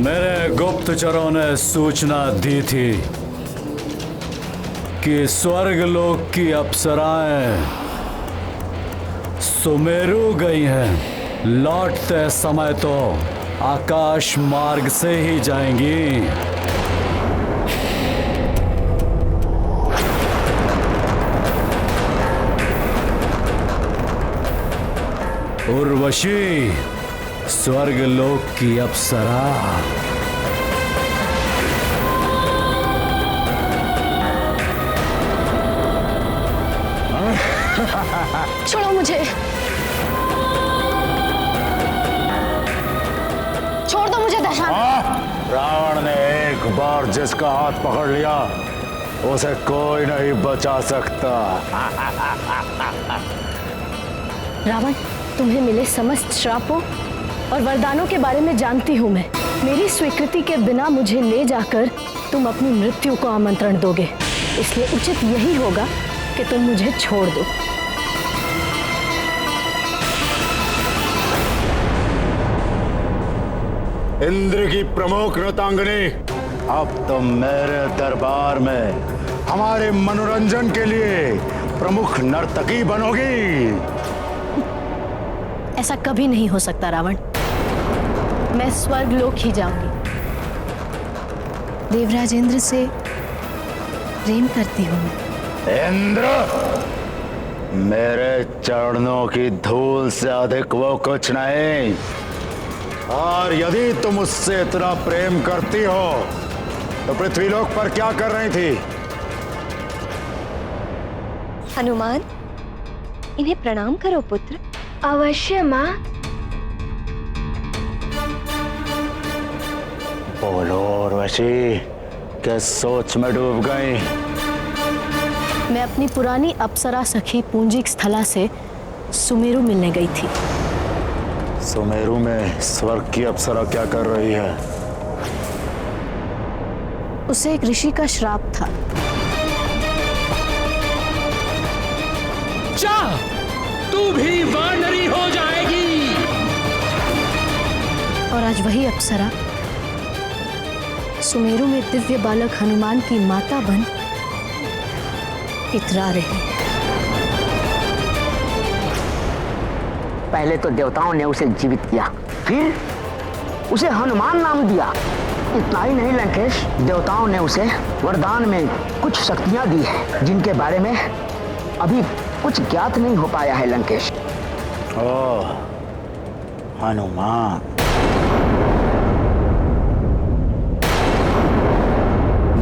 मेरे गुप्तचरों ने सूचना दी थी कि स्वर्गलोक की अप्सराएं सुमेरु गई हैं। लौटते समय तो आकाश मार्ग से ही जाएंगी। उर्वशी स्वर्गलोक की अप्सरा। छोड़ो मुझे, छोड़ दो मुझे दशानन। रावण ने एक बार जिसका हाथ पकड़ लिया उसे कोई नहीं बचा सकता। रावण, तुम्हें मिले समस्त श्रापों और वरदानों के बारे में जानती हूँ मैं। मेरी स्वीकृति के बिना मुझे ले जाकर तुम अपनी मृत्यु को आमंत्रण दोगे, इसलिए उचित यही होगा कि तुम मुझे छोड़ दो। इंद्र की प्रमुख नृतांगनी, अब तुम मेरे दरबार में हमारे मनोरंजन के लिए प्रमुख नर्तकी बनोगी। ऐसा कभी नहीं हो सकता रावण। मैं स्वर्गलोक ही जाऊंगी। देवराज इंद्र से प्रेम करती हूँ मैं। इंद्र, मेरे चरणों की धूल से अधिक वो कुछ नहीं। और यदि तुम उससे इतना प्रेम करती हो तो पृथ्वीलोक पर क्या कर रही थी? हनुमान, इन्हें प्रणाम करो पुत्र। अवश्य माँ। बोलो उर्वशी, किस सोच में डूब गई? मैं अपनी पुरानी अप्सरा सखी पुंजिक स्थला से सुमेरु मिलने गई थी। सुमेरु में स्वर्ग की अप्सरा क्या कर रही है? उसे एक ऋषि का श्राप था। जा, तू भी वानरी हो जाएगी। और आज वही अप्सरा सुमेरु में दिव्य बालक हनुमान की माता बन इतरा रही। पहले तो देवताओं ने उसे जीवित किया, फिर उसे हनुमान नाम दिया। इतना ही नहीं लंकेश, देवताओं ने उसे वरदान में कुछ शक्तियां दी है जिनके बारे में अभी कुछ ज्ञात नहीं हो पाया है लंकेश। ओह, हनुमान।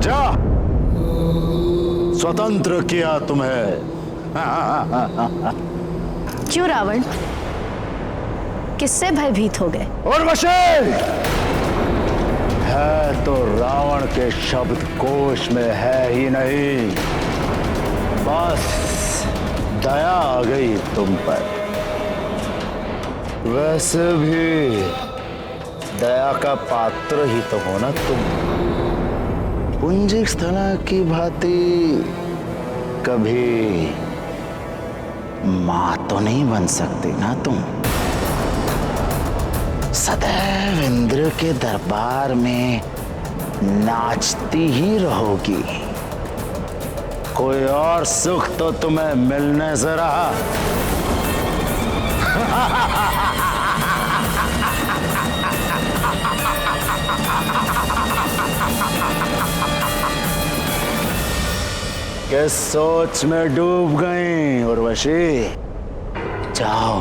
जा, स्वतंत्र किया तुम्हें। क्यों रावण, किससे भयभीत हो गए? उर्वशी, है तो रावण के शब्द कोश में है ही नहीं, बस दया आ गई तुम पर। वैसे भी दया का पात्र ही तो हो ना तुम। पुंजिक स्थला की भांति कभी मां तो नहीं बन सकती ना तुम। सदैव इंद्र के दरबार में नाचती ही रहोगी। कोई और सुख तो तुम्हें मिलने से रहा। किस सोच में डूब गई उर्वशी? जाओ,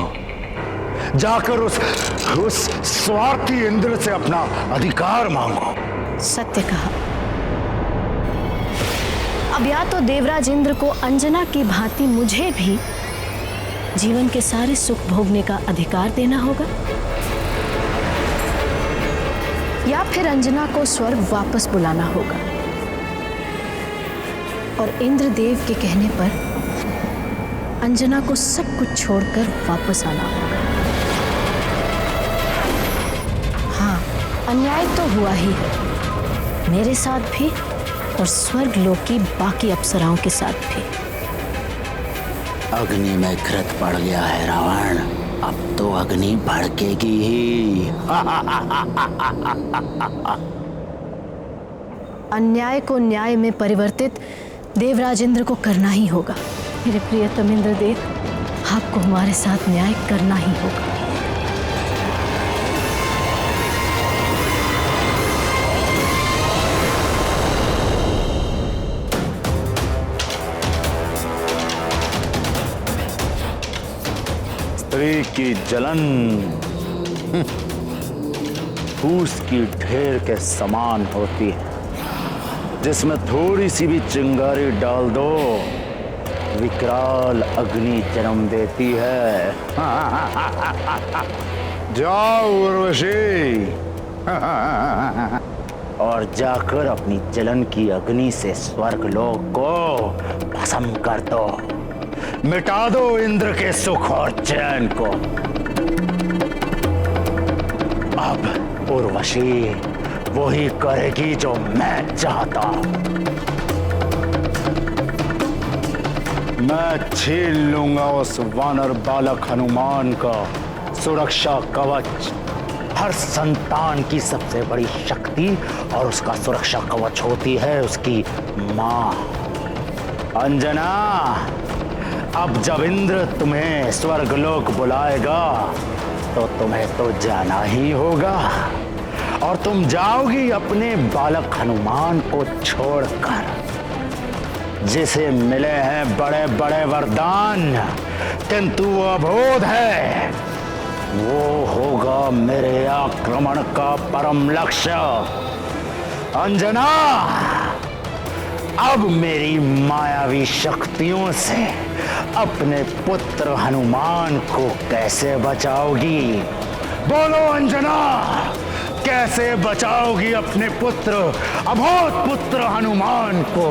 जाकर उस स्वार्थी इंद्र से अपना अधिकार मांगो। सत्य कहा। अब या तो देवराज इंद्र को अंजना की भांति मुझे भी जीवन के सारे सुख भोगने का अधिकार देना होगा, या फिर अंजना को स्वर्ग वापस बुलाना होगा और इंद्रदेव के कहने पर अंजना को सब कुछ छोड़कर वापस आना होगा। हाँ, अन्याय तो हुआ ही है, मेरे साथ भी और स्वर्ग लोक की बाकी अप्सराओं के साथ भी। अग्नि में घृत पड़ गया है रावण, अब तो अग्नि भड़केगी ही। अन्याय को न्याय में परिवर्तित देवराजेंद्र को करना ही होगा। मेरे प्रियतम इंद्रदेव, आपको हमारे साथ न्याय करना ही होगा। स्त्री की जलन फूस की ढेर के समान होती है, जिसमें थोड़ी सी भी चिंगारी डाल दो विकराल अग्नि जन्म देती है। जाओ उर्वशी और जाकर अपनी जलन की अग्नि से स्वर्गलोक को भस्म कर दो, मिटा दो इंद्र के सुख और चैन को। अब उर्वशी वही करेगी जो मैं चाहता हूं। मैं छीन लूंगा उस वानर बालक हनुमान का सुरक्षा कवच। हर संतान की सबसे बड़ी शक्ति और उसका सुरक्षा कवच होती है उसकी मां। अंजना, अब जब इंद्र तुम्हें स्वर्गलोक बुलाएगा तो तुम्हें तो जाना ही होगा, और तुम जाओगी अपने बालक हनुमान को छोड़कर, जिसे मिले हैं बड़े बड़े वरदान किंतु वो अबोध है। वो होगा मेरे आक्रमण का परम लक्ष्य। अंजना, अब मेरी मायावी शक्तियों से अपने पुत्र हनुमान को कैसे बचाओगी? बोलो अंजना, कैसे बचाओगी अपने पुत्र अबोध पुत्र हनुमान को?